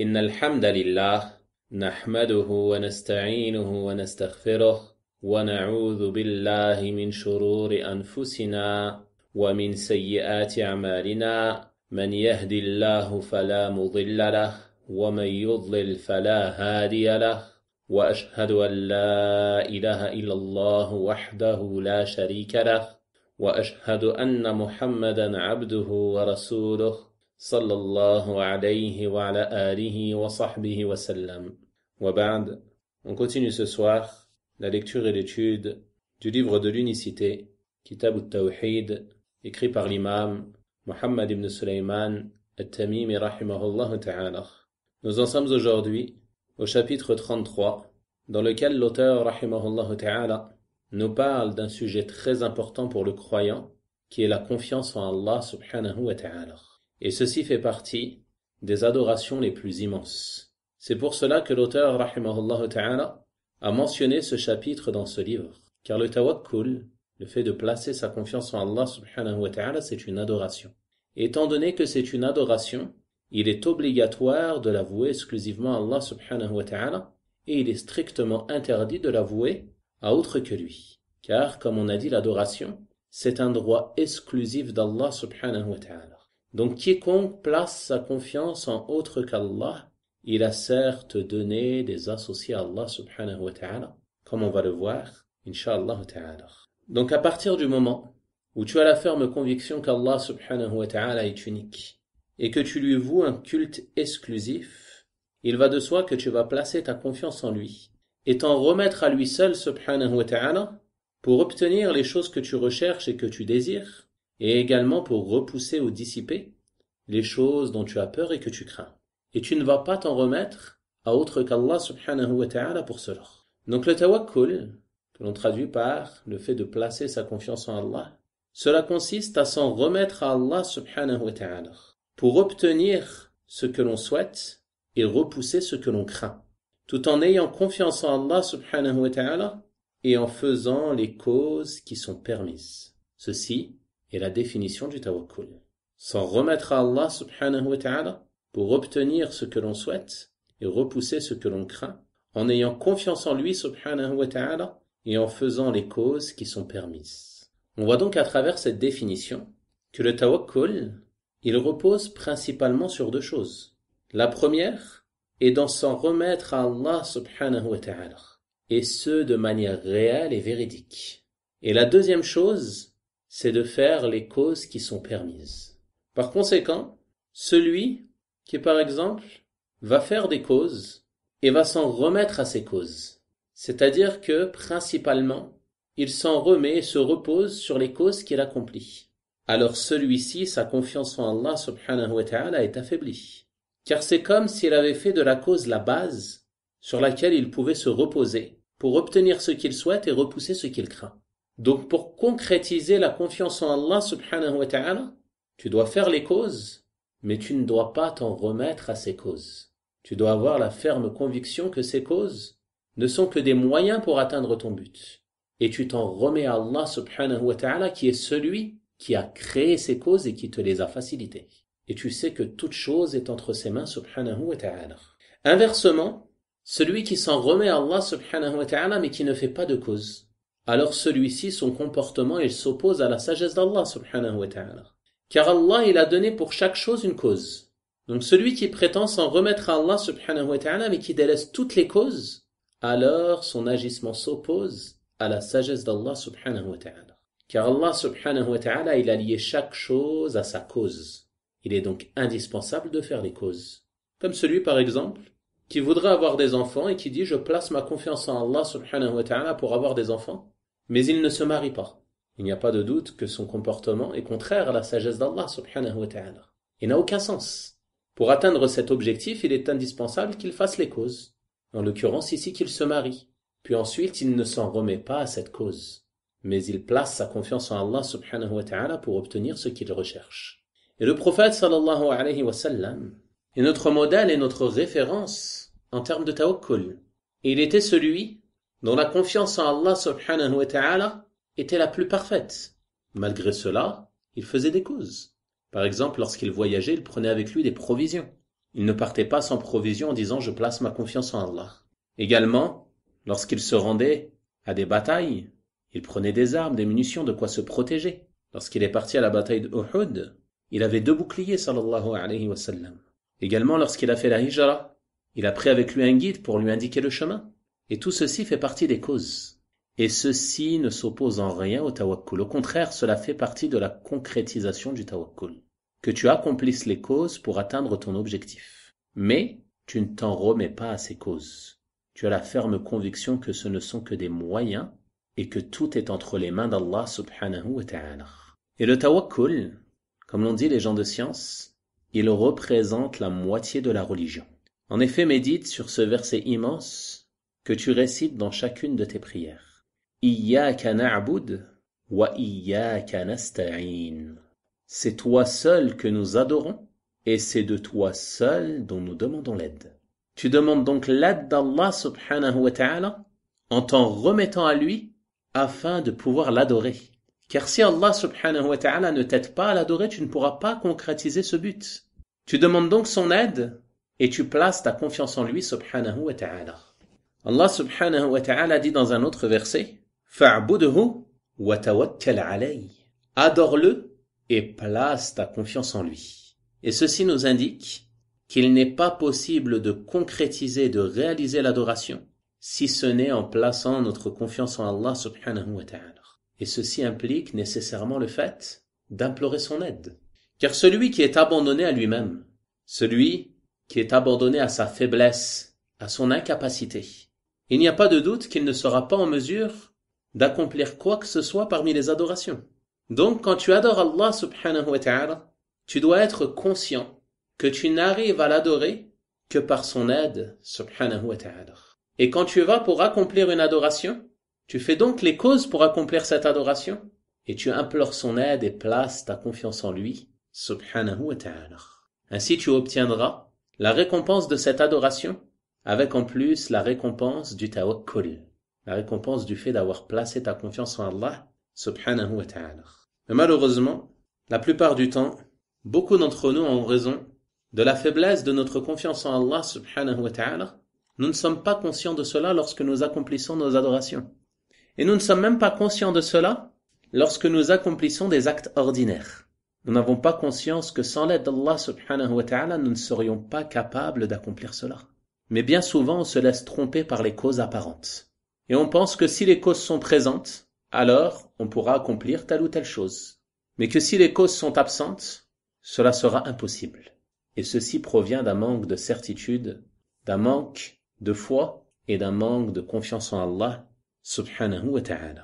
إن الحمد لله نحمده ونستعينه ونستغفره ونعوذ بالله من شرور أنفسنا ومن سيئات أعمالنا من يهد الله فلا مضل له ومن يضلل فلا هادي له وأشهد أن لا إله إلا الله وحده لا شريك له وأشهد أن محمدا عبده ورسوله صلى الله عليه وعلى آله وصحبه وسلم. وبعد, on continue ce soir la lecture et l'étude du livre de l'unicité, Kitab al-Tawhid, écrit par l'imam Muhammad ibn Sulaiman al-Tamimi rahimahullah ta'ala. Nous en sommes aujourd'hui au chapitre 33, dans lequel l'auteur rahimahullah ta'ala nous parle d'un sujet très important pour le croyant, qui est la confiance en Allah subhanahu wa ta'ala. Et ceci fait partie des adorations les plus immenses. C'est pour cela que l'auteur, rahimahullah ta'ala, a mentionné ce chapitre dans ce livre. Car le tawakkul, le fait de placer sa confiance en Allah subhanahu wa ta'ala, c'est une adoration. Et étant donné que c'est une adoration, il est obligatoire de la vouer exclusivement à Allah subhanahu wa ta'ala, et il est strictement interdit de la vouer à autre que lui. Car, comme on a dit, l'adoration, c'est un droit exclusif d'Allah subhanahu wa ta'ala. Donc quiconque place sa confiance en autre qu'Allah, il a certes donné des associés à Allah subhanahu wa ta'ala, comme on va le voir, incha'Allah ta'ala. Donc à partir du moment où tu as la ferme conviction qu'Allah subhanahu wa ta'ala est unique, et que tu lui voues un culte exclusif, il va de soi que tu vas placer ta confiance en lui, et t'en remettre à lui seul subhanahu wa ta'ala, pour obtenir les choses que tu recherches et que tu désires, et également pour repousser ou dissiper les choses dont tu as peur et que tu crains. Et tu ne vas pas t'en remettre à autre qu'Allah subhanahu wa ta'ala pour cela. Donc le tawakkul, que l'on traduit par le fait de placer sa confiance en Allah, cela consiste à s'en remettre à Allah subhanahu wa ta'ala pour obtenir ce que l'on souhaite et repousser ce que l'on craint, tout en ayant confiance en Allah subhanahu wa ta'ala et en faisant les causes qui sont permises. Ceci est la définition du tawakkul. S'en remettre à Allah subhanahu wa ta'ala pour obtenir ce que l'on souhaite et repousser ce que l'on craint, en ayant confiance en lui subhanahu wa ta'ala et en faisant les causes qui sont permises. On voit donc à travers cette définition que le tawakkul, il repose principalement sur deux choses. La première est d'en s'en remettre à Allah subhanahu wa ta'ala, et ce de manière réelle et véridique. Et la deuxième chose, c'est de faire les causes qui sont permises. Par conséquent, celui qui, par exemple, va faire des causes et va s'en remettre à ces causes, c'est-à-dire que, principalement, il s'en remet et se repose sur les causes qu'il accomplit. Alors celui-ci, sa confiance en Allah subhanahu wa ta'ala est affaiblie. Car c'est comme s'il avait fait de la cause la base sur laquelle il pouvait se reposer pour obtenir ce qu'il souhaite et repousser ce qu'il craint. Donc pour concrétiser la confiance en Allah subhanahu wa ta'ala, tu dois faire les causes, mais tu ne dois pas t'en remettre à ces causes. Tu dois avoir la ferme conviction que ces causes ne sont que des moyens pour atteindre ton but. Et tu t'en remets à Allah subhanahu wa ta'ala qui est celui qui a créé ces causes et qui te les a facilitées. Et tu sais que toute chose est entre ses mains subhanahu wa ta'ala. Inversement, celui qui s'en remet à Allah subhanahu wa ta'ala mais qui ne fait pas de cause, alors celui-ci, son comportement, il s'oppose à la sagesse d'Allah subhanahu wa ta'ala. Car Allah, il a donné pour chaque chose une cause. Donc celui qui prétend s'en remettre à Allah subhanahu wa ta'ala mais qui délaisse toutes les causes, alors son agissement s'oppose à la sagesse d'Allah subhanahu wa ta'ala. Car Allah subhanahu wa ta'ala, il a lié chaque chose à sa cause. Il est donc indispensable de faire les causes. Comme celui, par exemple, qui voudrait avoir des enfants et qui dit « Je place ma confiance en Allah subhanahu wa ta'ala pour avoir des enfants », mais il ne se marie pas. Il n'y a pas de doute que son comportement est contraire à la sagesse d'Allah subhanahu wa ta'ala. Il n'a aucun sens. Pour atteindre cet objectif, il est indispensable qu'il fasse les causes. En l'occurrence ici qu'il se marie. Puis ensuite, il ne s'en remet pas à cette cause. Mais il place sa confiance en Allah subhanahu wa ta'ala pour obtenir ce qu'il recherche. Et le prophète sallallahu alayhi wa sallam est notre modèle et notre référence en termes de tawakkul. Et il était celui dont la confiance en Allah subhanahu wa ta'ala était la plus parfaite. Malgré cela, il faisait des causes. Par exemple, lorsqu'il voyageait, il prenait avec lui des provisions. Il ne partait pas sans provision en disant « je place ma confiance en Allah ». Également, lorsqu'il se rendait à des batailles, il prenait des armes, des munitions, de quoi se protéger. Lorsqu'il est parti à la bataille de Uhud, il avait 2 boucliers, sallallahu alayhi wa sallam. Également, lorsqu'il a fait la hijra, il a pris avec lui un guide pour lui indiquer le chemin. Et tout ceci fait partie des causes. Et ceci ne s'oppose en rien au tawakkul. Au contraire, cela fait partie de la concrétisation du tawakkul. Que tu accomplisses les causes pour atteindre ton objectif. Mais tu ne t'en remets pas à ces causes. Tu as la ferme conviction que ce ne sont que des moyens et que tout est entre les mains d'Allah subhanahu wa ta'ala. Et le tawakkul, comme l'ont dit les gens de science, il représente la moitié de la religion. En effet, médite sur ce verset immense que tu récites dans chacune de tes prières. Iyyaka na'bud wa iyyaka nasta'in. C'est toi seul que nous adorons et c'est de toi seul dont nous demandons l'aide. Tu demandes donc l'aide d'Allah subhanahu wa ta'ala en t'en remettant à lui afin de pouvoir l'adorer. Car si Allah subhanahu wa ta'ala ne t'aide pas à l'adorer, tu ne pourras pas concrétiser ce but. Tu demandes donc son aide et tu places ta confiance en lui subhanahu wa ta'ala. Allah subhanahu wa ta'ala dit dans un autre verset « Fa'budhu wa tawakkal alayh » Adore-le et place ta confiance en lui. Et ceci nous indique qu'il n'est pas possible de concrétiser, de réaliser l'adoration si ce n'est en plaçant notre confiance en Allah subhanahu wa ta'ala. Et ceci implique nécessairement le fait d'implorer son aide. Car celui qui est abandonné à lui-même, celui qui est abandonné à sa faiblesse, à son incapacité, il n'y a pas de doute qu'il ne sera pas en mesure d'accomplir quoi que ce soit parmi les adorations. Donc quand tu adores Allah subhanahu wa ta'ala, tu dois être conscient que tu n'arrives à l'adorer que par son aide subhanahu wa ta'ala. Et quand tu vas pour accomplir une adoration, tu fais donc les causes pour accomplir cette adoration et tu implores son aide et places ta confiance en lui subhanahu wa ta'ala. Ainsi tu obtiendras la récompense de cette adoration avec en plus la récompense du tawakkul, la récompense du fait d'avoir placé ta confiance en Allah subhanahu wa ta'ala. Mais malheureusement, la plupart du temps, beaucoup d'entre nous ont raison de la faiblesse de notre confiance en Allah subhanahu wa ta'ala. Nous ne sommes pas conscients de cela lorsque nous accomplissons nos adorations. Et nous ne sommes même pas conscients de cela lorsque nous accomplissons des actes ordinaires. Nous n'avons pas conscience que sans l'aide d'Allah subhanahu wa ta'ala, nous ne serions pas capables d'accomplir cela. Mais bien souvent, on se laisse tromper par les causes apparentes. Et on pense que si les causes sont présentes, alors on pourra accomplir telle ou telle chose. Mais que si les causes sont absentes, cela sera impossible. Et ceci provient d'un manque de certitude, d'un manque de foi et d'un manque de confiance en Allah subhanahu wa ta'ala.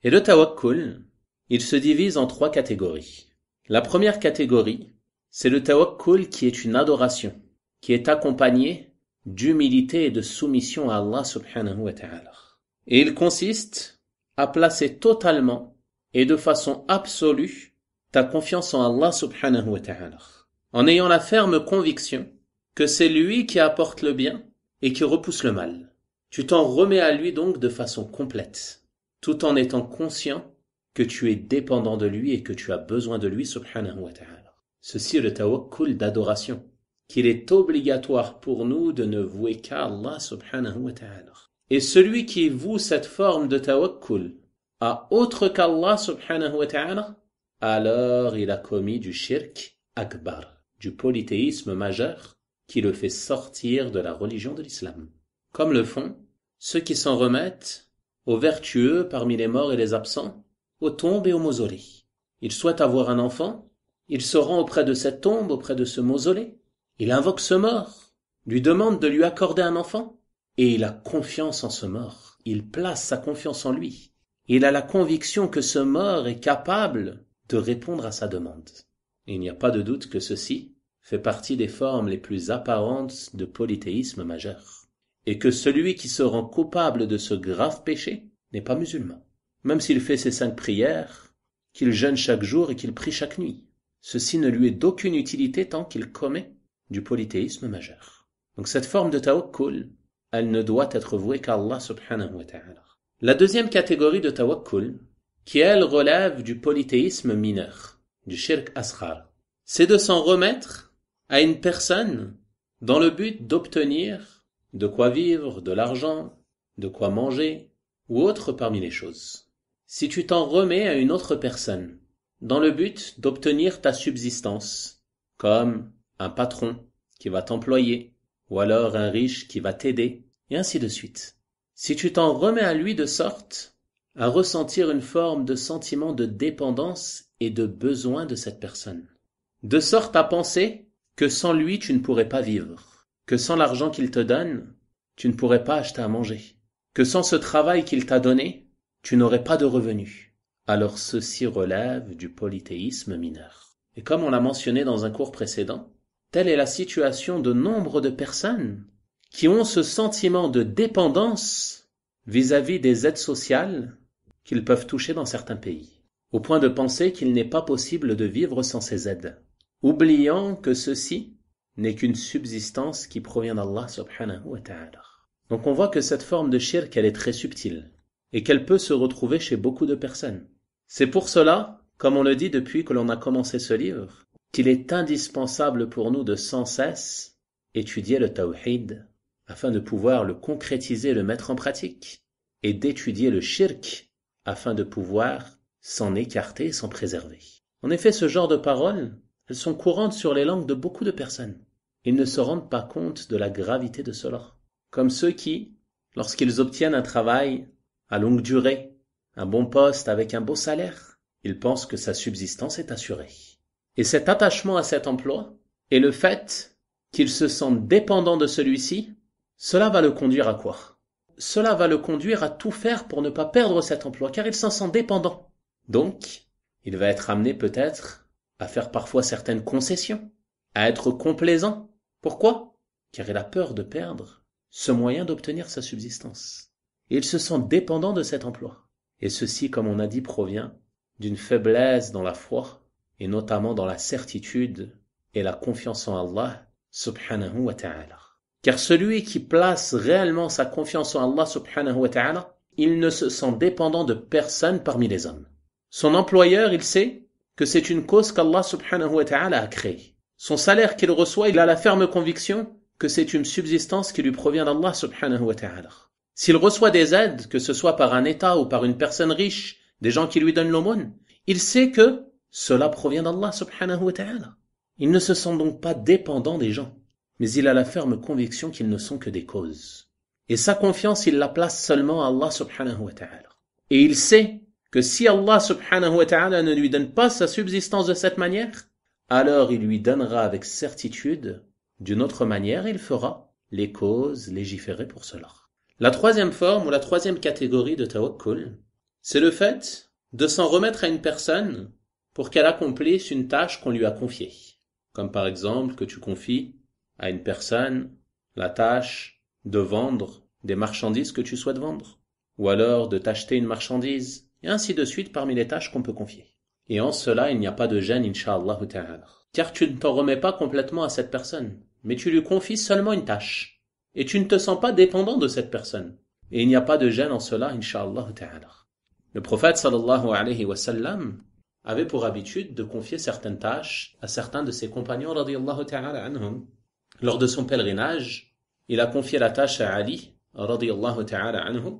Et le tawakkul, il se divise en 3 catégories. La première catégorie, c'est le tawakkul qui est une adoration, qui est accompagnée d'humilité et de soumission à Allah subhanahu wa ta'ala. Et il consiste à placer totalement et de façon absolue ta confiance en Allah subhanahu wa ta'ala, en ayant la ferme conviction que c'est lui qui apporte le bien et qui repousse le mal. Tu t'en remets à lui donc de façon complète, tout en étant conscient que tu es dépendant de lui et que tu as besoin de lui subhanahu wa ta'ala. Ceci est le tawakkul d'adoration, qu'il est obligatoire pour nous de ne vouer qu'à Allah subhanahu wa ta'ala. Et celui qui voue cette forme de tawakkul à autre qu'Allah subhanahu wa ta'ala, alors il a commis du shirk akbar, du polythéisme majeur qui le fait sortir de la religion de l'islam. Comme le font ceux qui s'en remettent aux vertueux parmi les morts et les absents, aux tombes et aux mausolées. Il souhaite avoir un enfant, il se rend auprès de cette tombe, auprès de ce mausolée, il invoque ce mort, lui demande de lui accorder un enfant, et il a confiance en ce mort, il place sa confiance en lui. Il a la conviction que ce mort est capable de répondre à sa demande. Et il n'y a pas de doute que ceci fait partie des formes les plus apparentes de polythéisme majeur. Et que celui qui se rend coupable de ce grave péché n'est pas musulman. Même s'il fait ses 5 prières, qu'il jeûne chaque jour et qu'il prie chaque nuit. Ceci ne lui est d'aucune utilité tant qu'il commet du polythéisme majeur. Donc cette forme de tawakkul, elle ne doit être vouée qu'à Allah subhanahu wa ta'ala. La deuxième catégorie de tawakkul, qui elle relève du polythéisme mineur, du shirk asghar, c'est de s'en remettre à une personne dans le but d'obtenir de quoi vivre, de l'argent, de quoi manger, ou autre parmi les choses. Si tu t'en remets à une autre personne, dans le but d'obtenir ta subsistance, comme un patron qui va t'employer, ou alors un riche qui va t'aider, et ainsi de suite. Si tu t'en remets à lui de sorte à ressentir une forme de sentiment de dépendance et de besoin de cette personne, de sorte à penser que sans lui tu ne pourrais pas vivre, que sans l'argent qu'il te donne, tu ne pourrais pas acheter à manger, que sans ce travail qu'il t'a donné, tu n'aurais pas de revenus. Alors ceci relève du polythéisme mineur. Et comme on l'a mentionné dans un cours précédent, telle est la situation de nombre de personnes qui ont ce sentiment de dépendance vis-à-vis des aides sociales qu'ils peuvent toucher dans certains pays, au point de penser qu'il n'est pas possible de vivre sans ces aides, oubliant que ceci n'est qu'une subsistance qui provient d'Allah subhanahu wa ta'ala. Donc on voit que cette forme de shirk, elle est très subtile, et qu'elle peut se retrouver chez beaucoup de personnes. C'est pour cela, comme on le dit depuis que l'on a commencé ce livre, qu'il est indispensable pour nous de sans cesse étudier le tawhid, afin de pouvoir le concrétiser, le mettre en pratique, et d'étudier le shirk, afin de pouvoir s'en écarter et s'en préserver. En effet, ce genre de paroles, elles sont courantes sur les langues de beaucoup de personnes. Ils ne se rendent pas compte de la gravité de cela. Comme ceux qui, lorsqu'ils obtiennent un travail à longue durée, un bon poste avec un beau salaire, ils pensent que sa subsistance est assurée. Et cet attachement à cet emploi, et le fait qu'ils se sentent dépendants de celui-ci, cela va le conduire à quoi? Cela va le conduire à tout faire pour ne pas perdre cet emploi, car il s'en sent dépendant. Donc, il va être amené peut-être à faire parfois certaines concessions, à être complaisant. Pourquoi? Car il a peur de perdre ce moyen d'obtenir sa subsistance. Et il se sent dépendant de cet emploi. Et ceci, comme on a dit, provient d'une faiblesse dans la foi, et notamment dans la certitude et la confiance en Allah subhanahu wa ta'ala. Car celui qui place réellement sa confiance en Allah subhanahu wa ta'ala, il ne se sent dépendant de personne parmi les hommes. Son employeur, il sait que c'est une cause qu'Allah subhanahu wa ta'ala a créée. Son salaire qu'il reçoit, il a la ferme conviction que c'est une subsistance qui lui provient d'Allah subhanahu wa ta'ala. S'il reçoit des aides, que ce soit par un État ou par une personne riche, des gens qui lui donnent l'aumône, il sait que cela provient d'Allah subhanahu wa ta'ala. Il ne se sent donc pas dépendant des gens, mais il a la ferme conviction qu'ils ne sont que des causes. Et sa confiance, il la place seulement à Allah subhanahu wa ta'ala. Et il sait que si Allah subhanahu wa ta'ala ne lui donne pas sa subsistance de cette manière, alors il lui donnera avec certitude d'une autre manière, il fera les causes légiférées pour cela. La troisième forme ou la troisième catégorie de tawakkul, c'est le fait de s'en remettre à une personne pour qu'elle accomplisse une tâche qu'on lui a confiée. Comme par exemple que tu confies à une personne la tâche de vendre des marchandises que tu souhaites vendre, ou alors de t'acheter une marchandise, et ainsi de suite parmi les tâches qu'on peut confier. Et en cela, il n'y a pas de gêne, incha'Allah ta'ala. Car tu ne t'en remets pas complètement à cette personne, mais tu lui confies seulement une tâche. Et tu ne te sens pas dépendant de cette personne. Et il n'y a pas de gêne en cela, incha'Allah ta'ala. Le prophète sallallahu alayhi wa sallam avait pour habitude de confier certaines tâches à certains de ses compagnons radiyallahu ta'ala anhum. Lors de son pèlerinage, il a confié la tâche à Ali radiyallahu ta'ala anhu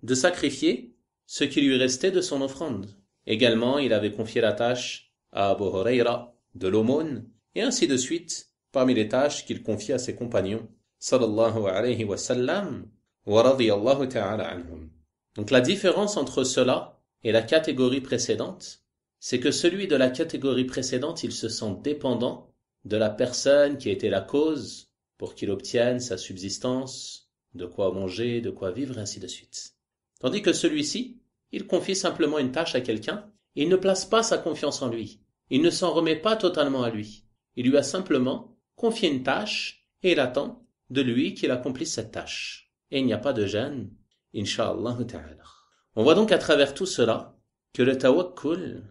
de sacrifier ce qui lui restait de son offrande. Également, il avait confié la tâche à Abu Huraira de l'aumône, et ainsi de suite, parmi les tâches qu'il confiait à ses compagnons, sallallahu alayhi wa sallam, wa radiyallahu ta'ala anhum. Donc la différence entre cela et la catégorie précédente, c'est que celui de la catégorie précédente, il se sent dépendant de la personne qui a été la cause pour qu'il obtienne sa subsistance, de quoi manger, de quoi vivre, et ainsi de suite. Tandis que celui-ci, il confie simplement une tâche à quelqu'un, et il ne place pas sa confiance en lui. Il ne s'en remet pas totalement à lui. Il lui a simplement confié une tâche, et il attend de lui qu'il accomplisse cette tâche. Et il n'y a pas de gêne, incha'Allah ta'ala. On voit donc à travers tout cela que le tawakkul,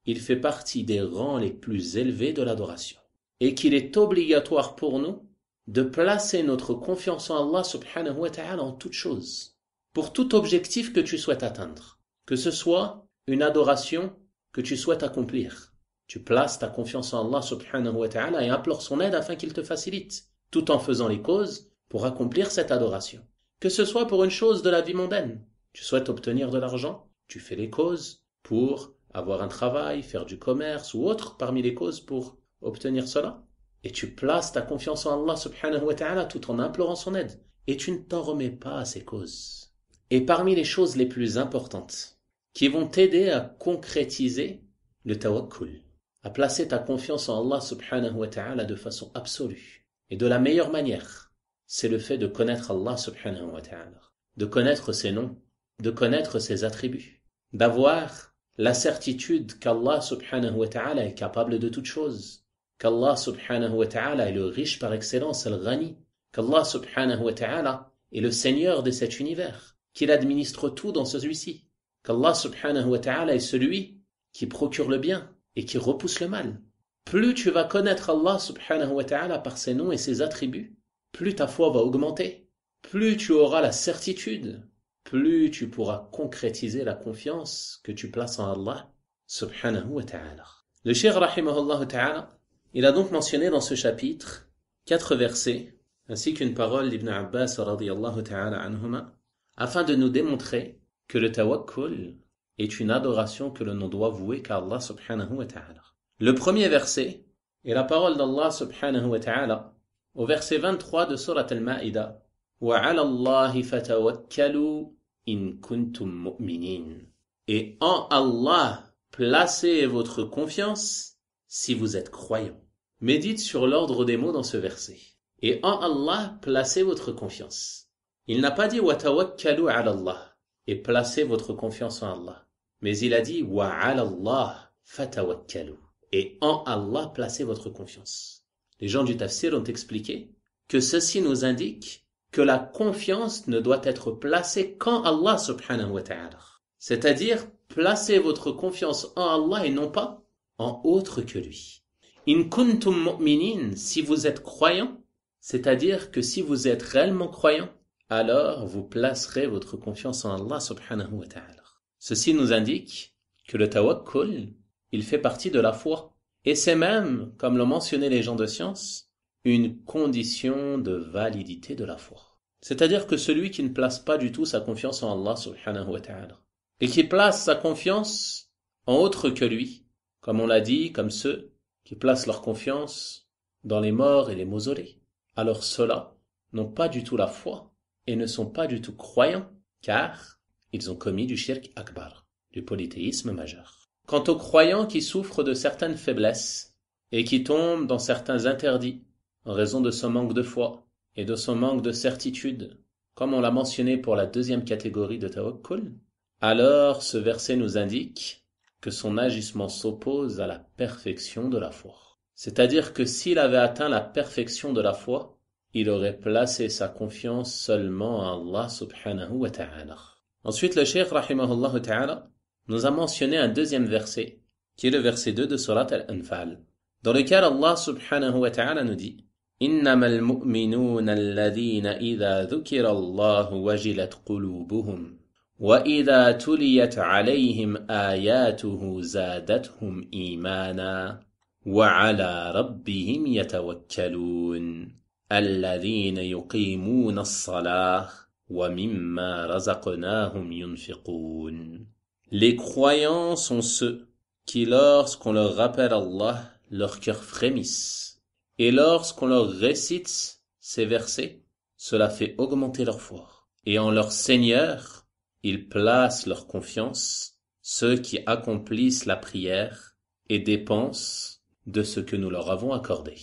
il fait partie des rangs les plus élevés de l'adoration. Et qu'il est obligatoire pour nous de placer notre confiance en Allah subhanahu wa ta'ala en toutes choses. Pour tout objectif que tu souhaites atteindre. Que ce soit une adoration que tu souhaites accomplir. Tu places ta confiance en Allah subhanahu wa ta'ala et implores son aide afin qu'il te facilite. tout en faisant les causes pour accomplir cette adoration. Que ce soit pour une chose de la vie mondaine, tu souhaites obtenir de l'argent, tu fais les causes pour avoir un travail, faire du commerce ou autre parmi les causes pour obtenir cela. Et tu places ta confiance en Allah subhanahu wa ta'ala tout en implorant son aide. Et tu ne t'en remets pas à ces causes. Et parmi les choses les plus importantes qui vont t'aider à concrétiser le tawakkul, à placer ta confiance en Allah subhanahu wa ta'ala de façon absolue et de la meilleure manière, c'est le fait de connaître Allah subhanahu wa ta'ala, de connaître ses noms, de connaître ses attributs, d'avoir la certitude qu'Allah subhanahu wa ta'ala est capable de toutes choses, qu'Allah subhanahu wa ta'ala est le riche par excellence, al-Ghani, qu'Allah subhanahu wa ta'ala est le Seigneur de cet univers, qu'il administre tout dans celui-ci, qu'Allah subhanahu wa ta'ala est celui qui procure le bien et qui repousse le mal. Plus tu vas connaître Allah subhanahu wa ta'ala par ses noms et ses attributs, plus ta foi va augmenter, plus tu auras la certitude, plus tu pourras concrétiser la confiance que tu places en Allah subhanahu wa ta'ala. Le Cheikh rahimahullah ta'ala, il a donc mentionné dans ce chapitre 4 versets ainsi qu'une parole d'Ibn Abbas radiyallahu ta'ala anhuma afin de nous démontrer que le tawakkul est une adoration que l'on doit vouer qu'à Allah subhanahu wa ta'ala. Le premier verset est la parole d'Allah subhanahu wa ta'ala au verset 23 de Surat Al-Ma'ida. وَعَلَى اللَّهِ فَتَوَكَّلُوا إِن كُنتُم مُؤْمِنِينَ. Et en Allah, placez votre confiance si vous êtes croyants. Médite sur l'ordre des mots dans ce verset. Et en Allah, placez votre confiance. Il n'a pas dit وَتَوَكَّلُوا عَلَى اللَّهِ et placez votre confiance en Allah. Mais il a dit وَعَلَى اللَّهِ فَتَوَكَّلُوا. Et en Allah, placez votre confiance. Les gens du tafsir ont expliqué que ceci nous indique que la confiance ne doit être placée qu'en Allah subhanahu wa ta'ala. C'est-à-dire, placez votre confiance en Allah et non pas en autre que lui. In kuntum mu'minin, si vous êtes croyant, c'est-à-dire que si vous êtes réellement croyant, alors vous placerez votre confiance en Allah subhanahu wa ta'ala. Ceci nous indique que le tawakkul, il fait partie de la foi. Et c'est même, comme l'ont mentionné les gens de science, une condition de validité de la foi. C'est-à-dire que celui qui ne place pas du tout sa confiance en Allah subhanahu wa ta'ala, et qui place sa confiance en autre que lui, comme on l'a dit, comme ceux qui placent leur confiance dans les morts et les mausolées, alors ceux-là n'ont pas du tout la foi et ne sont pas du tout croyants, car ils ont commis du shirk akbar, du polythéisme majeur. Quant aux croyants qui souffrent de certaines faiblesses et qui tombent dans certains interdits en raison de son manque de foi et de son manque de certitude, comme on l'a mentionné pour la deuxième catégorie de tawakkul, alors ce verset nous indique que son agissement s'oppose à la perfection de la foi. C'est-à-dire que s'il avait atteint la perfection de la foi, il aurait placé sa confiance seulement en Allah subhanahu wa ta'ala. Ensuite, le Cheikh rahimahullah ta'ala nous a mentionné un deuxième verset, qui est le verset 2 de Surat Al-Anfal, dans lequel Allah subhanahu wa ta'ala nous dit إِنَّمَا الْمُؤْمِنُونَ الَّذِينَ إِذَا ذُكِرَ اللَّهُ وَجِلَتْ قُلُوبُهُمْ وَإِذَا تُلِيَتْ عَلَيْهِمْ آيَاتُهُ زَادَتْهُمْ إِيمَانًا وَعَلَى رَبِّهِمْ يَتَوَكَّلُونَ الَّذِينَ يُقِيمُونَ الصَّلَاةَ وَمِمَّا رَزَقْنَاهُمْ يُنْفِقُونَ. Les croyants sont ceux qui, lorsqu'on leur rappelle Allah, leur cœur frémisse. Et lorsqu'on leur récite ces versets, cela fait augmenter leur foi. Et en leur Seigneur, ils placent leur confiance, ceux qui accomplissent la prière et dépensent de ce que nous leur avons accordé.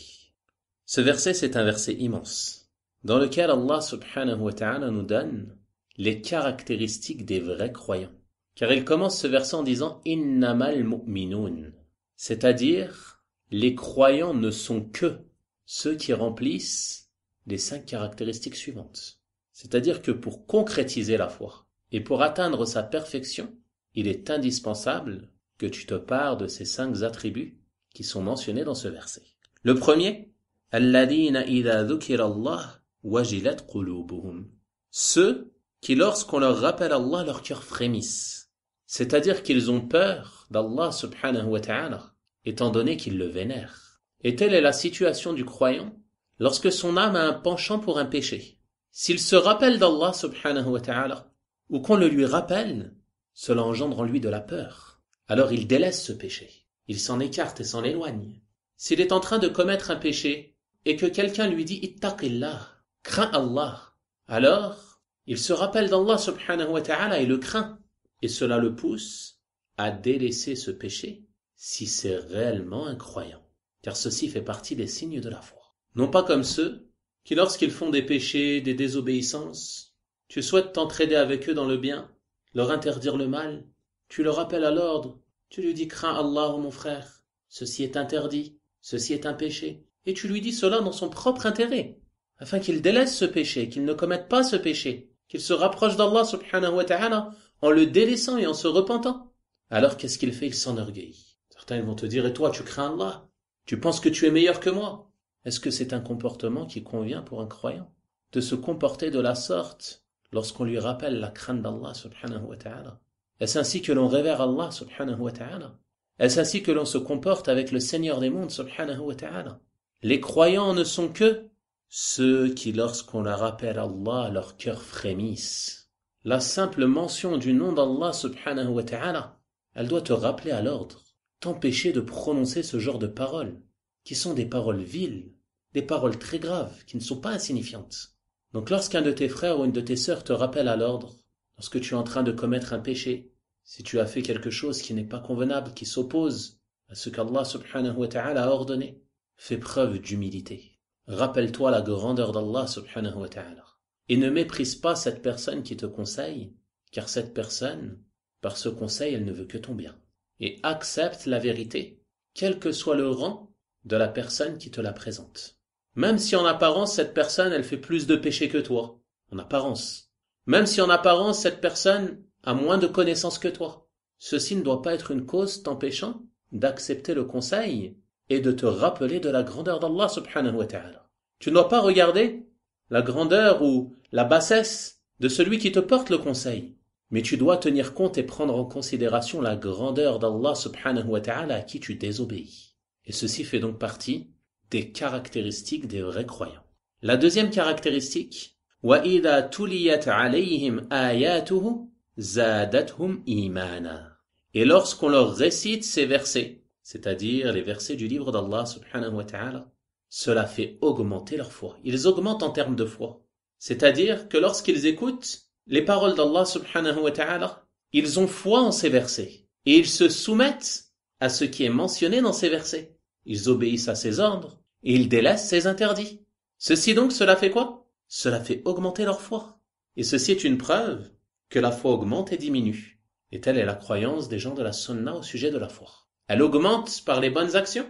Ce verset, c'est un verset immense, dans lequel Allah subhanahu wa ta'ala nous donne les caractéristiques des vrais croyants. Car il commence ce verset en disant « Innamal mu'minun », c'est-à-dire les croyants ne sont que ceux qui remplissent les 5 caractéristiques suivantes. C'est-à-dire que pour concrétiser la foi et pour atteindre sa perfection, il est indispensable que tu te pares de ces 5 attributs qui sont mentionnés dans ce verset. Le premier, « Alladhina idha dhukira Allah wajilat qulubuhum » ceux qui, lorsqu'on leur rappelle Allah, leur cœur frémissent. C'est-à-dire qu'ils ont peur d'Allah subhanahu wa ta'ala, étant donné qu'ils le vénèrent. Et telle est la situation du croyant lorsque son âme a un penchant pour un péché, s'il se rappelle d'Allah subhanahu wa ta'ala, ou qu'on le lui rappelle, cela engendre en lui de la peur. Alors il délaisse ce péché, il s'en écarte et s'en éloigne. S'il est en train de commettre un péché, et que quelqu'un lui dit « Ittaqillah » crains Allah, alors il se rappelle d'Allah subhanahu wa ta'ala et le craint, et cela le pousse à délaisser ce péché si c'est réellement un croyant, car ceci fait partie des signes de la foi. Non pas comme ceux qui, lorsqu'ils font des péchés, des désobéissances, tu souhaites t'entraider avec eux dans le bien, leur interdire le mal, tu le rappelles à l'ordre, tu lui dis « Crains Allah, oh mon frère, ceci est interdit, ceci est un péché », et tu lui dis cela dans son propre intérêt, afin qu'il délaisse ce péché, qu'il ne commette pas ce péché, qu'il se rapproche d'Allah subhanahu wa ta'ala en le délaissant et en se repentant. Alors qu'est-ce qu'il fait? Il s'enorgueillit. Certains vont te dire « Et toi, tu crains Allah? Tu penses que tu es meilleur que moi ?» Est-ce que c'est un comportement qui convient pour un croyant? De se comporter de la sorte lorsqu'on lui rappelle la crainte d'Allah subhanahu wa ta'ala? Est-ce ainsi que l'on révère Allah subhanahu wa ta'ala? Est-ce ainsi que l'on se comporte avec le Seigneur des mondes subhanahu wa ta'ala? Les croyants ne sont que ceux qui, lorsqu'on leur rappelle Allah, leur cœur frémisse. La simple mention du nom d'Allah subhanahu wa ta'ala, elle doit te rappeler à l'ordre, t'empêcher de prononcer ce genre de paroles, qui sont des paroles viles, des paroles très graves, qui ne sont pas insignifiantes. Donc lorsqu'un de tes frères ou une de tes sœurs te rappelle à l'ordre, lorsque tu es en train de commettre un péché, si tu as fait quelque chose qui n'est pas convenable, qui s'oppose à ce qu'Allah subhanahu wa ta'ala a ordonné, fais preuve d'humilité. Rappelle-toi la grandeur d'Allah subhanahu wa ta'ala. Et ne méprise pas cette personne qui te conseille, car cette personne, par ce conseil, elle ne veut que ton bien. Et accepte la vérité, quel que soit le rang de la personne qui te la présente. Même si en apparence, cette personne, elle fait plus de péchés que toi, en apparence. Même si en apparence, cette personne a moins de connaissances que toi. Ceci ne doit pas être une cause t'empêchant d'accepter le conseil et de te rappeler de la grandeur d'Allah subhanahu wa ta'ala. Tu ne dois pas regarder la grandeur ou la bassesse de celui qui te porte le conseil, mais tu dois tenir compte et prendre en considération la grandeur d'Allah subhanahu wa ta'ala à qui tu désobéis. Et ceci fait donc partie des caractéristiques des vrais croyants. La deuxième caractéristique, وَإِذَا تُلِيَتْ عَلَيْهِمْ آيَاتُهُ زَادَتْهُمْ إِيمَانًا. Et lorsqu'on leur récite ces versets, c'est-à-dire les versets du livre d'Allah subhanahu wa ta'ala, cela fait augmenter leur foi. Ils augmentent en termes de foi. C'est-à-dire que lorsqu'ils écoutent les paroles d'Allah subhanahu wa ta'ala, ils ont foi en ces versets et ils se soumettent à ce qui est mentionné dans ces versets. Ils obéissent à ses ordres et ils délaissent ses interdits. Ceci donc, cela fait quoi? Cela fait augmenter leur foi. Et ceci est une preuve que la foi augmente et diminue. Et telle est la croyance des gens de la sunna au sujet de la foi. Elle augmente par les bonnes actions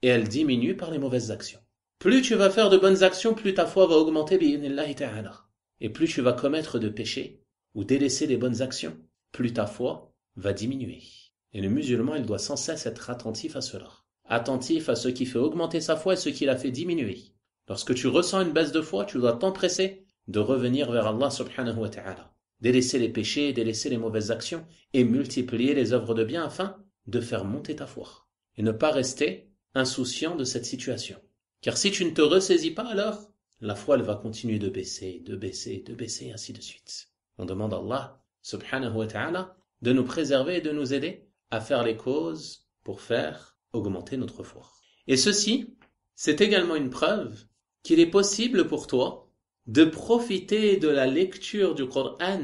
et elle diminue par les mauvaises actions. Plus tu vas faire de bonnes actions, plus ta foi va augmenter bi'idhnillahi ta'ala. Et plus tu vas commettre de péchés ou délaisser les bonnes actions, plus ta foi va diminuer. Et le musulman, il doit sans cesse être attentif à cela. Attentif à ce qui fait augmenter sa foi et ce qui la fait diminuer. Lorsque tu ressens une baisse de foi, tu dois t'empresser de revenir vers Allah subhanahu wa ta'ala. Délaisser les péchés, délaisser les mauvaises actions et multiplier les œuvres de bien afin de faire monter ta foi. Et ne pas rester insouciant de cette situation. Car si tu ne te ressaisis pas alors, la foi elle va continuer de baisser, et ainsi de suite. On demande à Allah subhanahu wa ta'ala de nous préserver et de nous aider à faire les causes pour faire augmenter notre foi. Et ceci, c'est également une preuve qu'il est possible pour toi de profiter de la lecture du Coran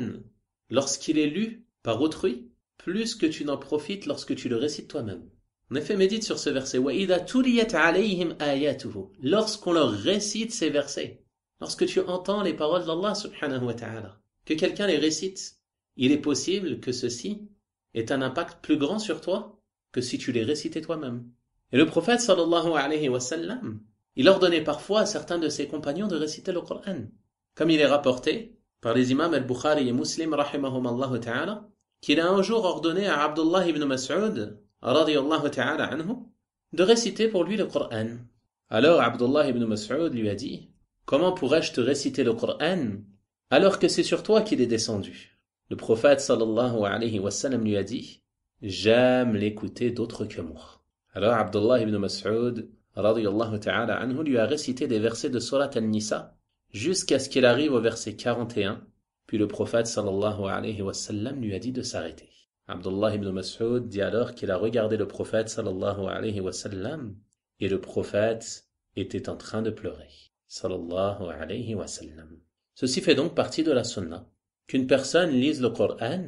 lorsqu'il est lu par autrui, plus que tu n'en profites lorsque tu le récites toi-même. En effet, médite sur ce verset. وَإِذَا تُلِيَتْ عَلَيْهِمْ آيَاتُهُ. Lorsqu'on leur récite ces versets, lorsque tu entends les paroles d'Allah subhanahu wa ta'ala, que quelqu'un les récite, il est possible que ceci ait un impact plus grand sur toi que si tu les récitais toi-même. Et le prophète sallallahu alayhi wa sallam, il ordonnait parfois à certains de ses compagnons de réciter le Coran. Comme il est rapporté par les imams al-Bukhari et Muslim rahimahumallahu ta'ala, qu'il a un jour ordonné à Abdullah ibn Mas'ud radiyallahu ta'ala anhu de réciter pour lui le Coran. Alors Abdullah ibn Mas'ud lui a dit: comment pourrais-je te réciter le Coran alors que c'est sur toi qu'il est descendu? Le prophète sallallahu alayhi wa sallam lui a dit: j'aime l'écouter d'autres que moi. Alors Abdullah ibn Mas'ud radiyallahu ta'ala anhu, lui a récité des versets de Surat An-Nisa jusqu'à ce qu'il arrive au verset 41, puis le prophète sallallahu alayhi wa sallam lui a dit de s'arrêter. Abdullah ibn Mas'ud dit alors qu'il a regardé le prophète sallallahu alayhi wa sallam et le prophète était en train de pleurer. Sallallahu alayhi wa sallam. Ceci fait donc partie de la sunna, qu'une personne lise le Coran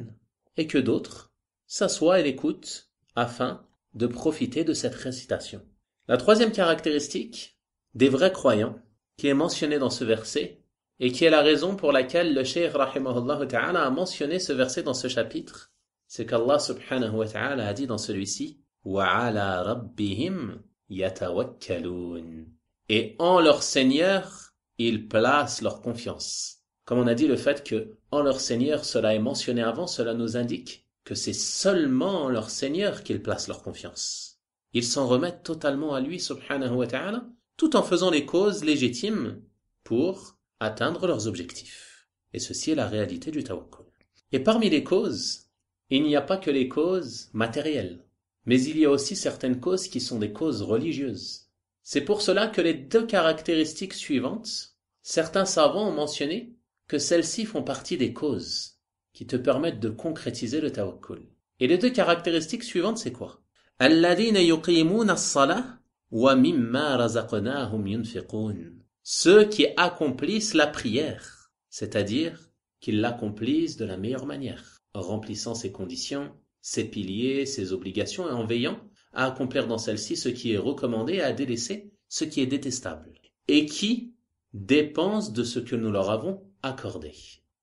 et que d'autres s'assoient et l'écoutent afin de profiter de cette récitation. La troisième caractéristique des vrais croyants qui est mentionnée dans ce verset et qui est la raison pour laquelle le Cheikh rahimahullah ta'ala a mentionné ce verset dans ce chapitre, c'est qu'Allah subhanahu wa ta'ala a dit dans celui-ci وَعَلَى رَبِّهِمْ يَتَوَكَّلُونَ. Et en leur Seigneur, ils placent leur confiance. Comme on a dit, le fait que en leur Seigneur, cela est mentionné avant, cela nous indique que c'est seulement en leur Seigneur qu'ils placent leur confiance. Ils s'en remettent totalement à lui, subhanahu wa ta'ala, tout en faisant les causes légitimes pour atteindre leurs objectifs. Et ceci est la réalité du tawakkul. Et parmi les causes, il n'y a pas que les causes matérielles, mais il y a aussi certaines causes qui sont des causes religieuses. C'est pour cela que les deux caractéristiques suivantes, certains savants ont mentionné que celles-ci font partie des causes qui te permettent de concrétiser le tawakkul. Et les deux caractéristiques suivantes, c'est quoi? الَّذِينَ يُقِيمُونَ الصَّلَاةَ وَمِمَّا رَزَقْنَاهُمْ يُنْفِقُونَ. Ceux qui accomplissent la prière, c'est-à-dire qu'ils l'accomplissent de la meilleure manière, en remplissant ses conditions, ses piliers, ses obligations et en veillant à accomplir dans celle-ci ce qui est recommandé et à délaisser ce qui est détestable. Et qui dépensent de ce que nous leur avons accordé.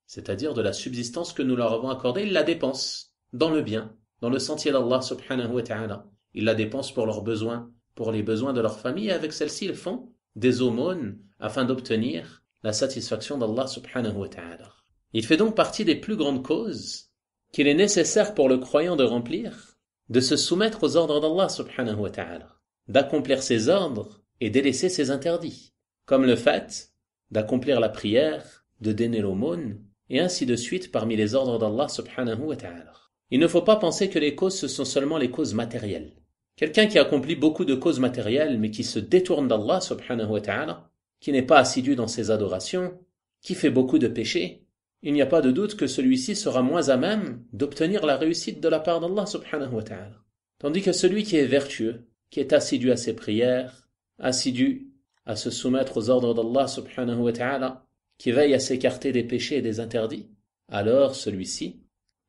C'est-à-dire de la subsistance que nous leur avons accordée, ils la dépensent dans le bien, dans le sentier d'Allah subhanahu wa ta'ala. Ils la dépensent pour leurs besoins, pour les besoins de leur famille, et avec celle-ci, ils font des aumônes afin d'obtenir la satisfaction d'Allah subhanahu wa ta'ala. Il fait donc partie des plus grandes causes qu'il est nécessaire pour le croyant de remplir, de se soumettre aux ordres d'Allah subhanahu wa ta'ala, d'accomplir ses ordres et délaisser ses interdits, comme le fait d'accomplir la prière, de donner l'aumône, et ainsi de suite parmi les ordres d'Allah subhanahu wa ta'ala. Il ne faut pas penser que les causes ce sont seulement les causes matérielles. Quelqu'un qui accomplit beaucoup de causes matérielles mais qui se détourne d'Allah subhanahu wa ta'ala, qui n'est pas assidu dans ses adorations, qui fait beaucoup de péchés, il n'y a pas de doute que celui-ci sera moins à même d'obtenir la réussite de la part d'Allah subhanahu wa ta'ala. Tandis que celui qui est vertueux, qui est assidu à ses prières, assidu à se soumettre aux ordres d'Allah subhanahu wa ta'ala, qui veille à s'écarter des péchés et des interdits, alors celui-ci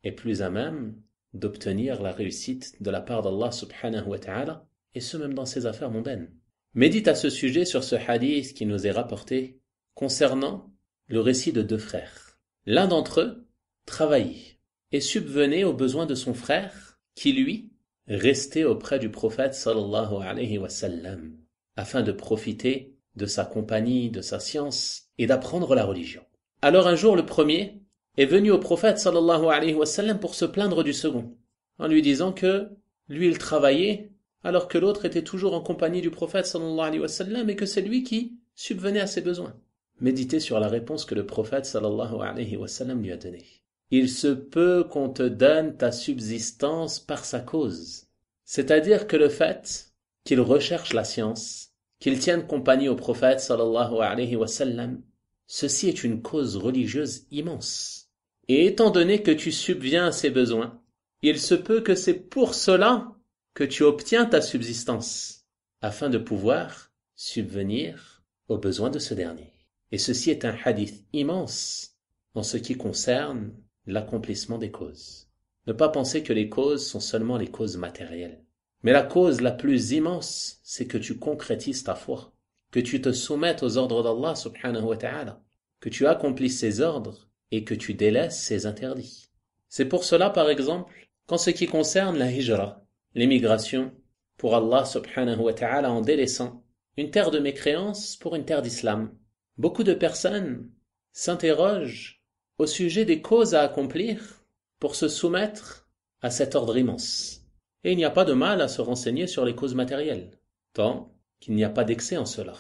est plus à même d'obtenir la réussite de la part d'Allah subhanahu wa ta'ala, et ce même dans ses affaires mondaines. Médite à ce sujet sur ce hadith qui nous est rapporté concernant le récit de deux frères. L'un d'entre eux travaillait et subvenait aux besoins de son frère qui, lui, restait auprès du prophète sallallahu alayhi wa sallam afin de profiter de sa compagnie, de sa science et d'apprendre la religion. Alors un jour, le premier est venu au prophète sallallahu alayhi wa sallam pour se plaindre du second, en lui disant que lui il travaillait alors que l'autre était toujours en compagnie du prophète sallallahu alayhi wa sallam et que c'est lui qui subvenait à ses besoins. Méditez sur la réponse que le prophète sallallahu alayhi wa sallam lui a donnée. Il se peut qu'on te donne ta subsistance par sa cause. C'est-à-dire que le fait qu'il recherche la science, qu'il tienne compagnie au prophète sallallahu alayhi wa sallam, ceci est une cause religieuse immense. Et étant donné que tu subviens à ses besoins, il se peut que c'est pour cela que tu obtiens ta subsistance, afin de pouvoir subvenir aux besoins de ce dernier. Et ceci est un hadith immense en ce qui concerne l'accomplissement des causes. Ne pas penser que les causes sont seulement les causes matérielles. Mais la cause la plus immense, c'est que tu concrétises ta foi, que tu te soumettes aux ordres d'Allah subhanahu wa ta'ala, que tu accomplisses ses ordres et que tu délaisses ses interdits. C'est pour cela, par exemple, qu'en ce qui concerne la hijra, l'émigration pour Allah subhanahu wa ta'ala en délaissant une terre de mécréance pour une terre d'islam, beaucoup de personnes s'interrogent au sujet des causes à accomplir pour se soumettre à cet ordre immense. Et il n'y a pas de mal à se renseigner sur les causes matérielles, tant qu'il n'y a pas d'excès en cela.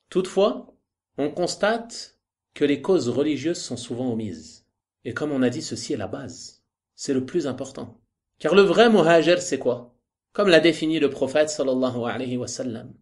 Toutefois, on constate que les causes religieuses sont souvent omises. Et comme on a dit, ceci est la base. C'est le plus important. Car le vrai muhajir, c'est quoi? Comme l'a défini le prophète sallallahu alayhi wa sallam,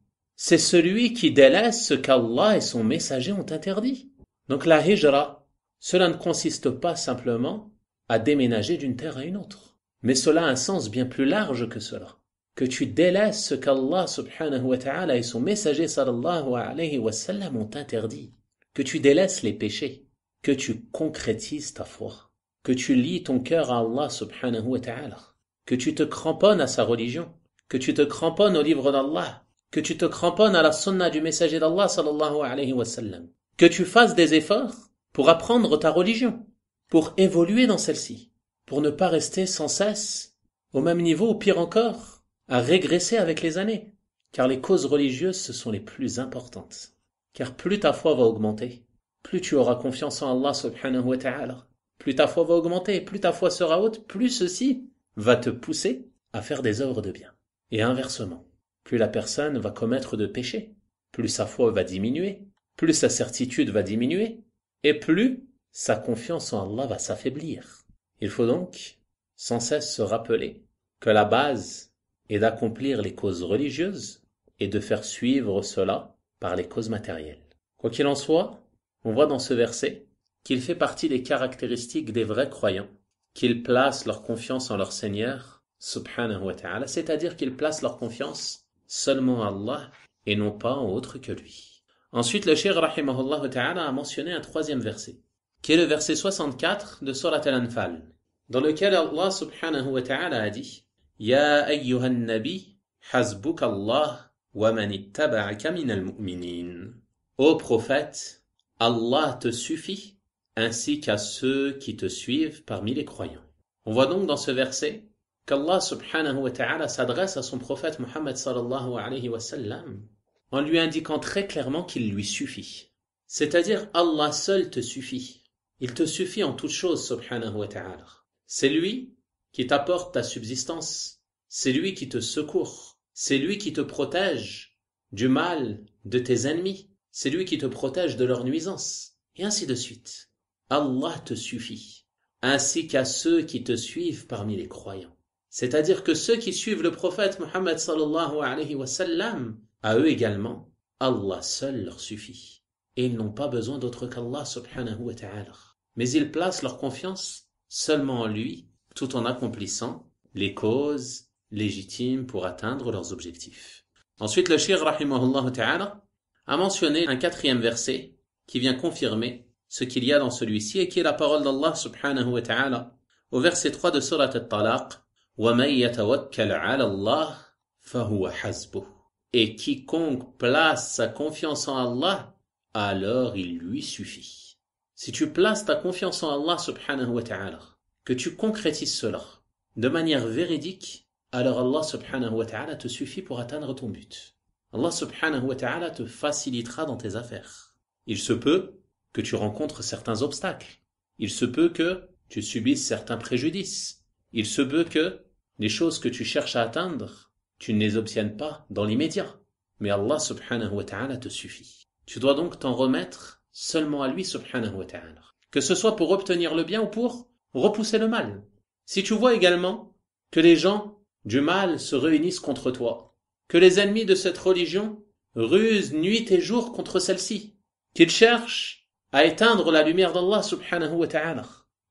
c'est celui qui délaisse ce qu'Allah et son messager ont interdit. Donc la hijra, cela ne consiste pas simplement à déménager d'une terre à une autre. Mais cela a un sens bien plus large que cela. Que tu délaisses ce qu'Allah subhanahu wa ta'ala et son messager sallallahu alayhi wa sallam ont interdit. Que tu délaisses les péchés. Que tu concrétises ta foi. Que tu lies ton cœur à Allah subhanahu wa ta'ala. Que tu te cramponnes à sa religion. Que tu te cramponnes au livre d'Allah. Que tu te cramponnes à la sunna du messager d'Allah sallallahu alayhi wa sallam. Que tu fasses des efforts pour apprendre ta religion. Pour évoluer dans celle-ci. Pour ne pas rester sans cesse au même niveau ou pire encore, à régresser avec les années. Car les causes religieuses, ce sont les plus importantes. Car plus ta foi va augmenter, plus tu auras confiance en Allah subhanahu wa ta'ala. Plus ta foi va augmenter, plus ta foi sera haute, plus ceci va te pousser à faire des œuvres de bien. Et inversement, plus la personne va commettre de péchés, plus sa foi va diminuer, plus sa certitude va diminuer, et plus sa confiance en Allah va s'affaiblir. Il faut donc sans cesse se rappeler que la base est d'accomplir les causes religieuses et de faire suivre cela par les causes matérielles. Quoi qu'il en soit, on voit dans ce verset qu'il fait partie des caractéristiques des vrais croyants, qu'ils placent leur confiance en leur Seigneur, subhanahu wa ta'ala, c'est-à-dire qu'ils placent leur confiance seulement en Allah et non pas en autre que lui. Ensuite, le Cheikh rahimahullah ta'ala a mentionné un troisième verset, qui est le verset 64 de Surat Al-Anfal, dans lequel Allah subhanahu wa ta'ala a dit Ya ayyuhan nabi, hasbuk Allah wa man ittaba'aka minal mu'minin. Ô prophète, Allah te suffit, ainsi qu'à ceux qui te suivent parmi les croyants. On voit donc dans ce verset qu'Allah subhanahu wa ta'ala s'adresse à son prophète Muhammad sallallahu alayhi wa sallam en lui indiquant très clairement qu'il lui suffit. C'est-à-dire Allah seul te suffit. Il te suffit en toutes choses subhanahu wa ta'ala. C'est lui qui t'apporte ta subsistance, c'est lui qui te secourt, c'est lui qui te protège du mal de tes ennemis, c'est lui qui te protège de leurs nuisances, et ainsi de suite. Allah te suffit, ainsi qu'à ceux qui te suivent parmi les croyants. C'est-à-dire que ceux qui suivent le prophète Muhammad sallallahu alayhi wa sallam, à eux également, Allah seul leur suffit. Et ils n'ont pas besoin d'autre qu'Allah subhanahu wa ta'ala. Mais ils placent leur confiance seulement en lui, tout en accomplissant les causes légitimes pour atteindre leurs objectifs. Ensuite, le Cheikh rahimahullah ta'ala a mentionné un quatrième verset qui vient confirmer ce qu'il y a dans celui-ci et qui est la parole d'Allah subhanahu wa ta'ala au verset 3 de Surat At-Talaq وَمَنْ يَتَوَكَّلْ عَلَى اللَّهِ فَهُوَ حَسْبُهُ. Et quiconque place sa confiance en Allah, alors il lui suffit. Si tu places ta confiance en Allah subhanahu wa ta'ala, que tu concrétises cela de manière véridique, alors Allah subhanahu wa ta'ala te suffit pour atteindre ton but. Allah subhanahu wa ta'ala te facilitera dans tes affaires. Il se peut que tu rencontres certains obstacles. Il se peut que tu subisses certains préjudices. Il se peut que les choses que tu cherches à atteindre, tu ne les obtiennes pas dans l'immédiat. Mais Allah subhanahu wa ta'ala te suffit. Tu dois donc t'en remettre seulement à lui subhanahu wa ta'ala. Que ce soit pour obtenir le bien ou pour repousser le mal. Si tu vois également que les gens du mal se réunissent contre toi, que les ennemis de cette religion rusent nuit et jour contre celle-ci, qu'ils cherchent à éteindre la lumière d'Allah subhanahu wa ta'ala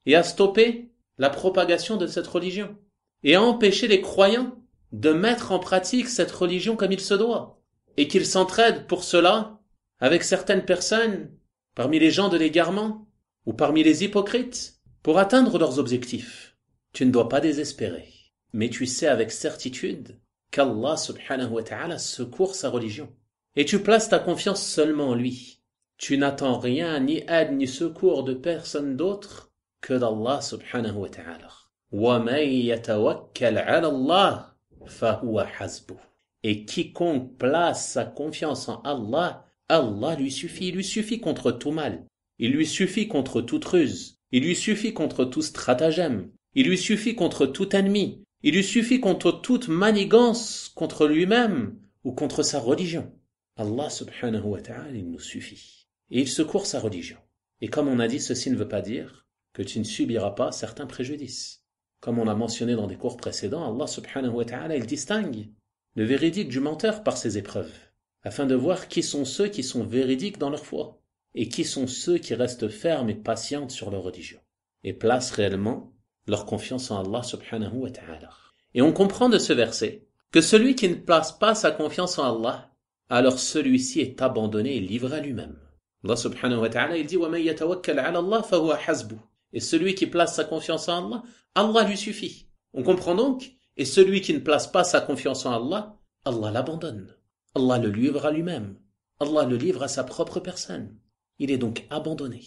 et à stopper la propagation de cette religion et à empêcher les croyants de mettre en pratique cette religion comme il se doit et qu'ils s'entraident pour cela avec certaines personnes parmi les gens de l'égarement ou parmi les hypocrites pour atteindre leurs objectifs. Tu ne dois pas désespérer, mais tu sais avec certitude qu'Allah subhanahu wa ta'ala secourt sa religion et tu places ta confiance seulement en lui. Tu n'attends rien, ni aide, ni secours de personne d'autre que d'Allah subhanahu wa ta'ala. وَمَنْ يَتَوَكَّلْ عَلَى اللَّهِ فَهُوَ حَسْبُهُ. Et quiconque place sa confiance en Allah, Allah lui suffit. Il lui suffit contre tout mal. Il lui suffit contre toute ruse. Il lui suffit contre tout stratagème. Il lui suffit contre tout ennemi. Il lui suffit contre toute manigance contre lui-même ou contre sa religion. Allah subhanahu wa ta'ala, il nous suffit. Et il secourt sa religion. Et comme on a dit, ceci ne veut pas dire que tu ne subiras pas certains préjudices. Comme on l'a mentionné dans des cours précédents, Allah subhanahu wa ta'ala, il distingue le véridique du menteur par ses épreuves. afin de voir qui sont ceux qui sont véridiques dans leur foi et qui sont ceux qui restent fermes et patients sur leur religion et placent réellement leur confiance en Allah subhanahu wa ta'ala. Et on comprend de ce verset que celui qui ne place pas sa confiance en Allah, alors celui-ci est abandonné et livré à lui-même. Allah subhanahu wa ta'ala, il dit وَمَن يَتَوَكَّلْ عَلَى اللَّهِ فَهُوَ حَسْبُهُ. Et celui qui place sa confiance en Allah, Allah lui suffit. On comprend donc, et celui qui ne place pas sa confiance en Allah, Allah l'abandonne. Allah le livre à lui-même. Allah le livre à sa propre personne. Il est donc abandonné.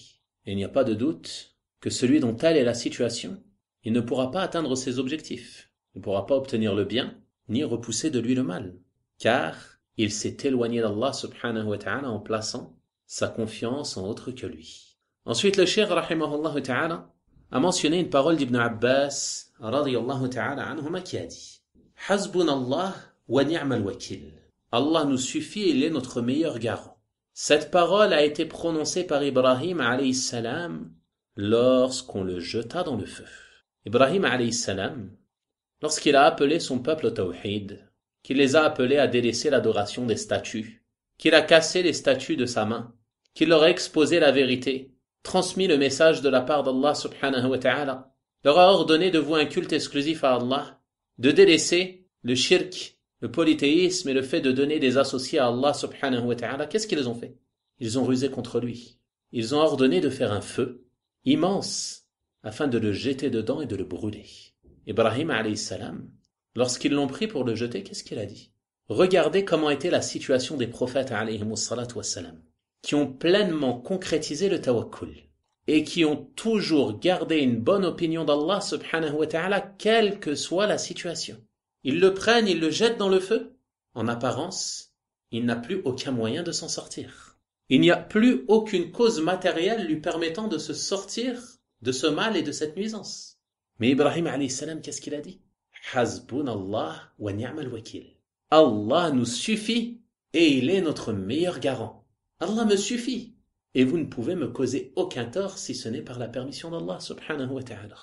Et il n'y a pas de doute que celui dont telle est la situation, il ne pourra pas atteindre ses objectifs. Il ne pourra pas obtenir le bien, ni repousser de lui le mal. Car il s'est éloigné d'Allah subhanahu wa ta'ala en plaçant sa confiance en autre que lui. Ensuite, le cheikh rahimahullah ta'ala a mentionné une parole d'Ibn Abbas radiyallahu ta'ala anhuma qui a dit « Hasbunallah wa ni'mal wakil » Allah nous suffit et il est notre meilleur garant. Cette parole a été prononcée par Ibrahim alayhi salam lorsqu'on le jeta dans le feu. Ibrahim alayhi salam, lorsqu'il a appelé son peuple au tawhid, qu'il les a appelés à délaisser l'adoration des statues, qu'il a cassé les statues de sa main, qu'il leur a exposé la vérité, transmis le message de la part d'Allah subhanahu wa ta'ala, leur a ordonné de vouer un culte exclusif à Allah, de délaisser le shirk, le polythéisme et le fait de donner des associés à Allah subhanahu wa ta'ala. Qu'est-ce qu'ils ont fait? Ils ont rusé contre lui. Ils ont ordonné de faire un feu immense afin de le jeter dedans et de le brûler. Ibrahim alayhi salam, lorsqu'ils l'ont pris pour le jeter, qu'est-ce qu'il a dit? Regardez comment était la situation des prophètes alayhimus salatu wassalam, qui ont pleinement concrétisé le tawakkul et qui ont toujours gardé une bonne opinion d'Allah subhanahu wa ta'ala, quelle que soit la situation. Ils le prennent, ils le jettent dans le feu. En apparence, il n'a plus aucun moyen de s'en sortir. Il n'y a plus aucune cause matérielle lui permettant de se sortir de ce mal et de cette nuisance. Mais Ibrahim alayhi salam, qu'est-ce qu'il a dit? Hasbunallah wa ni'mal wakil. Allah nous suffit et il est notre meilleur garant. Allah me suffit et vous ne pouvez me causer aucun tort si ce n'est par la permission d'Allah subhanahu wa ta'ala.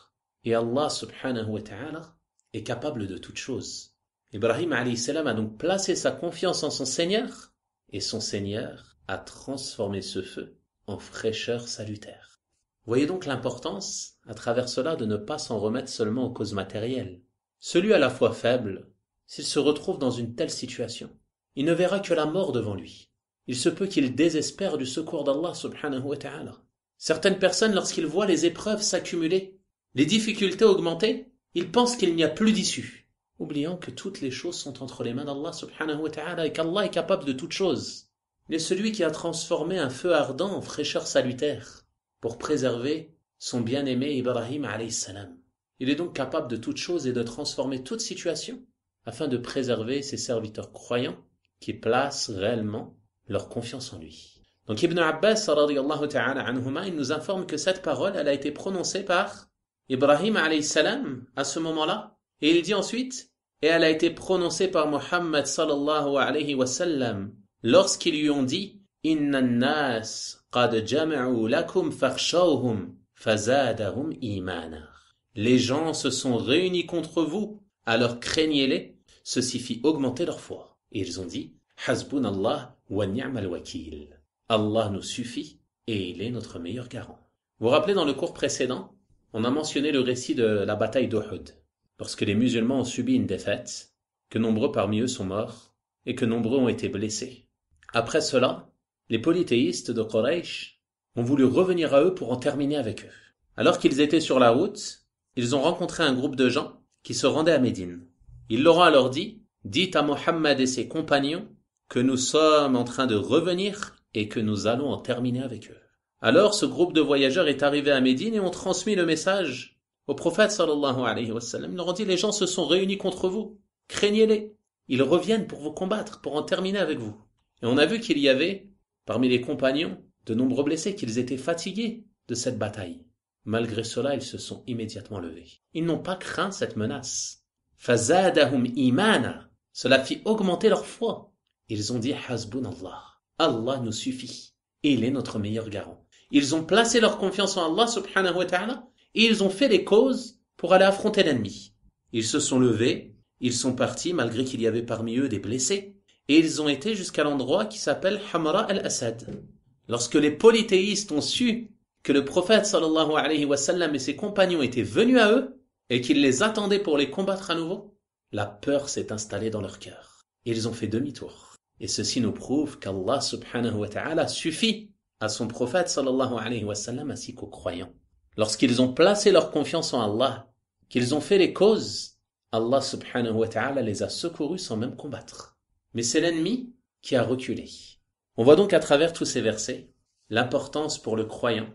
Et Allah subhanahu wa ta'ala est capable de toutes choses. Ibrahim alayhi salam a donc placé sa confiance en son Seigneur et son Seigneur a transformé ce feu en fraîcheur salutaire. Voyez donc l'importance, à travers cela, de ne pas s'en remettre seulement aux causes matérielles. Celui à la foi faible, s'il se retrouve dans une telle situation, il ne verra que la mort devant lui. Il se peut qu'il désespère du secours d'Allah subhanahu wa ta'ala. Certaines personnes, lorsqu'ils voient les épreuves s'accumuler, les difficultés augmenter, ils pensent qu'il n'y a plus d'issue, oubliant que toutes les choses sont entre les mains d'Allah subhanahu wa ta'ala et qu'Allah est capable de toutes choses. Il est celui qui a transformé un feu ardent en fraîcheur salutaire pour préserver son bien-aimé Ibrahim alayhi salam. Il est donc capable de toutes choses et de transformer toute situation afin de préserver ses serviteurs croyants qui placent réellement leur confiance en lui. Donc Ibn Abbas radiyallahu ta'ala anhuma, il nous informe que cette parole, elle a été prononcée par Ibrahim alayhi salam à ce moment-là, et il dit ensuite, et elle a été prononcée par Muhammad sallallahu alayhi wa sallam lorsqu'ils lui ont dit Inna an-nas qad jama'u lakum fakhshawhum fazadahum imana. Les gens se sont réunis contre vous, alors craignez-les, ceci fit augmenter leur foi. Et ils ont dit Hasbunallah wa ni'mal wakil. Allah nous suffit et il est notre meilleur garant. Vous vous rappelez, dans le cours précédent, on a mentionné le récit de la bataille d'Uhud, lorsque les musulmans ont subi une défaite, que nombreux parmi eux sont morts et que nombreux ont été blessés. Après cela, les polythéistes de Quraysh ont voulu revenir à eux pour en terminer avec eux. Alors qu'ils étaient sur la route, ils ont rencontré un groupe de gens qui se rendaient à Médine. Ils leur ont alors dit « Dites à Mohammed et ses compagnons que nous sommes en train de revenir et que nous allons en terminer avec eux. » Alors ce groupe de voyageurs est arrivé à Médine et ont transmis le message au prophète sallallahu alayhi wa sallam. Ils leur ont dit « Les gens se sont réunis contre vous, craignez-les, ils reviennent pour vous combattre, pour en terminer avec vous. » Et on a vu qu'il y avait, parmi les compagnons, de nombreux blessés, qu'ils étaient fatigués de cette bataille. Malgré cela, ils se sont immédiatement levés. Ils n'ont pas craint cette menace. Fazadahum imana. Cela fit augmenter leur foi. Ils ont dit Hasbunallah. Allah nous suffit. Et il est notre meilleur garant. Ils ont placé leur confiance en Allah subhanahu wa ta'ala et ils ont fait les causes pour aller affronter l'ennemi. Ils se sont levés, ils sont partis malgré qu'il y avait parmi eux des blessés. et ils ont été jusqu'à l'endroit qui s'appelle Hamra al-Asad. Lorsque les polythéistes ont su que le prophète sallallahu alayhi wa sallam et ses compagnons étaient venus à eux et qu'ils les attendaient pour les combattre à nouveau, la peur s'est installée dans leur cœur. Et ils ont fait demi-tour. Et ceci nous prouve qu'Allah subhanahu wa ta'ala suffit à son prophète sallallahu alayhi wa sallam ainsi qu'aux croyants. Lorsqu'ils ont placé leur confiance en Allah, qu'ils ont fait les causes, Allah subhanahu wa ta'ala les a secourus sans même combattre. Mais c'est l'ennemi qui a reculé. On voit donc à travers tous ces versets l'importance pour le croyant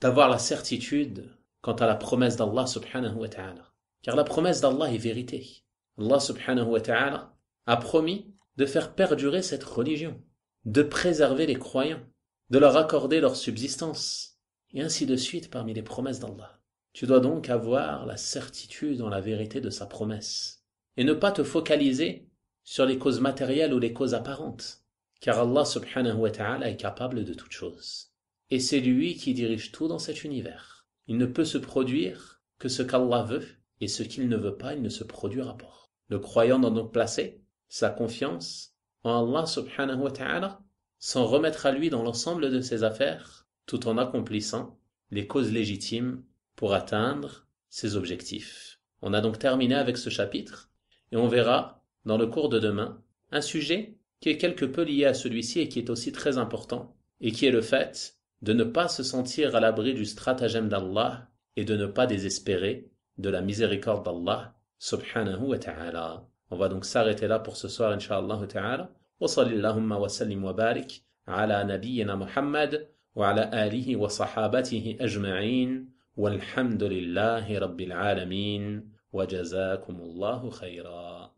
d'avoir la certitude quant à la promesse d'Allah subhanahu wa ta'ala. Car la promesse d'Allah est vérité. Allah subhanahu wa ta'ala a promis de faire perdurer cette religion, de préserver les croyants, de leur accorder leur subsistance, et ainsi de suite parmi les promesses d'Allah. Tu dois donc avoir la certitude en la vérité de sa promesse, et ne pas te focaliser sur les causes matérielles ou les causes apparentes, car Allah subhanahu wa ta'ala est capable de toutes choses. Et c'est lui qui dirige tout dans cet univers. Il ne peut se produire que ce qu'Allah veut, et ce qu'il ne veut pas, il ne se produira pas. Le croyant doit donc placer sa confiance en Allah subhanahu wa ta'ala, s'en remettre à lui dans l'ensemble de ses affaires, tout en accomplissant les causes légitimes pour atteindre ses objectifs. On a donc terminé avec ce chapitre, et on verra dans le cours de demain un sujet qui est quelque peu lié à celui-ci et qui est aussi très important, et qui est le fait de ne pas se sentir à l'abri du stratagème d'Allah et de ne pas désespérer de la miséricorde d'Allah subhanahu wa ta'ala. On va donc s'arrêter là pour ce soir, incha'Allah ta'ala. Wa sallallahu wa sallim wa barik ala nabiyyina Muhammad wa ala alihi wa sahabatihi ajma'in walhamdulillahi rabbil alamin wa jazakumullahu khayra.